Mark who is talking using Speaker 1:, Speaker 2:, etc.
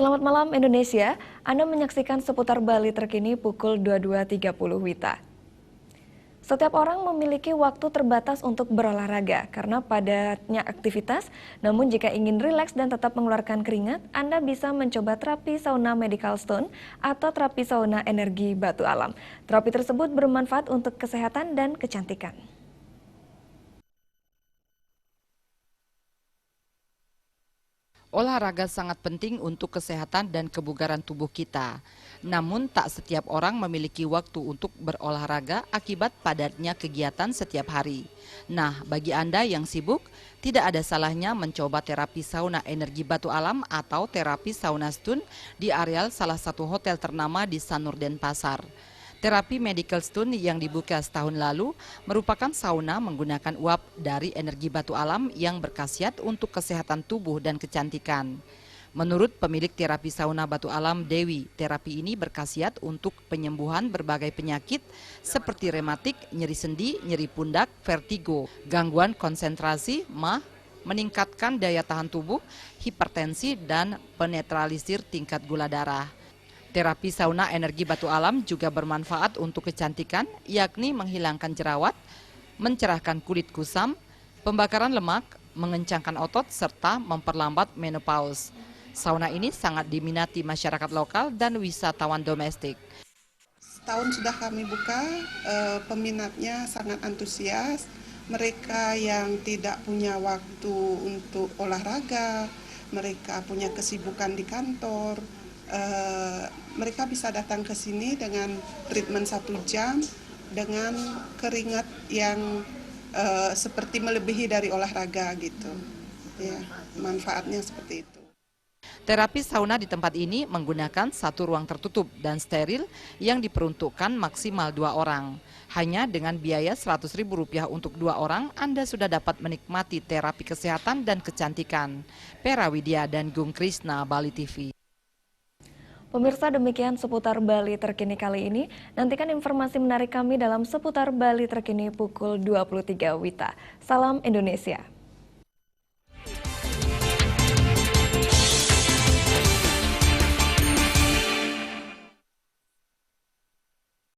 Speaker 1: Selamat malam Indonesia, Anda menyaksikan seputar Bali terkini pukul 22.30 WITA. Setiap orang memiliki waktu terbatas untuk berolahraga karena padatnya aktivitas, namun jika ingin rileks dan tetap mengeluarkan keringat, Anda bisa mencoba terapi sauna medical stone atau terapi sauna energi batu alam. Terapi tersebut bermanfaat untuk kesehatan dan kecantikan.
Speaker 2: Olahraga sangat penting untuk kesehatan dan kebugaran tubuh kita. Namun tak setiap orang memiliki waktu untuk berolahraga akibat padatnya kegiatan setiap hari. Nah, bagi Anda yang sibuk, tidak ada salahnya mencoba terapi sauna energi batu alam atau terapi sauna stun di areal salah satu hotel ternama di Sanur Denpasar. Terapi medical stone yang dibuka setahun lalu merupakan sauna menggunakan uap dari energi batu alam yang berkhasiat untuk kesehatan tubuh dan kecantikan. Menurut pemilik terapi sauna batu alam Dewi, terapi ini berkhasiat untuk penyembuhan berbagai penyakit seperti rematik, nyeri sendi, nyeri pundak, vertigo, gangguan konsentrasi, MAH, meningkatkan daya tahan tubuh, hipertensi, dan penetralisir tingkat gula darah. Terapi sauna energi batu alam juga bermanfaat untuk kecantikan, yakni menghilangkan jerawat, mencerahkan kulit kusam, pembakaran lemak, mengencangkan otot, serta memperlambat menopause. Sauna ini sangat diminati masyarakat lokal dan wisatawan domestik.
Speaker 3: Setahun sudah kami buka, peminatnya sangat antusias. Mereka yang tidak punya waktu untuk olahraga, mereka punya kesibukan di kantor, mereka bisa datang ke sini dengan treatment 1 jam dengan keringat yang seperti melebihi dari olahraga gitu. Ya, manfaatnya seperti itu.
Speaker 2: Terapi sauna di tempat ini menggunakan satu ruang tertutup dan steril yang diperuntukkan maksimal 2 orang. Hanya dengan biaya Rp100.000 untuk 2 orang, Anda sudah dapat menikmati terapi kesehatan dan kecantikan. Pera Widya dan Gung Krisna, Bali TV.
Speaker 1: Pemirsa, demikian seputar Bali terkini kali ini. Nantikan informasi menarik kami dalam seputar Bali terkini pukul 23 WITA. Salam Indonesia.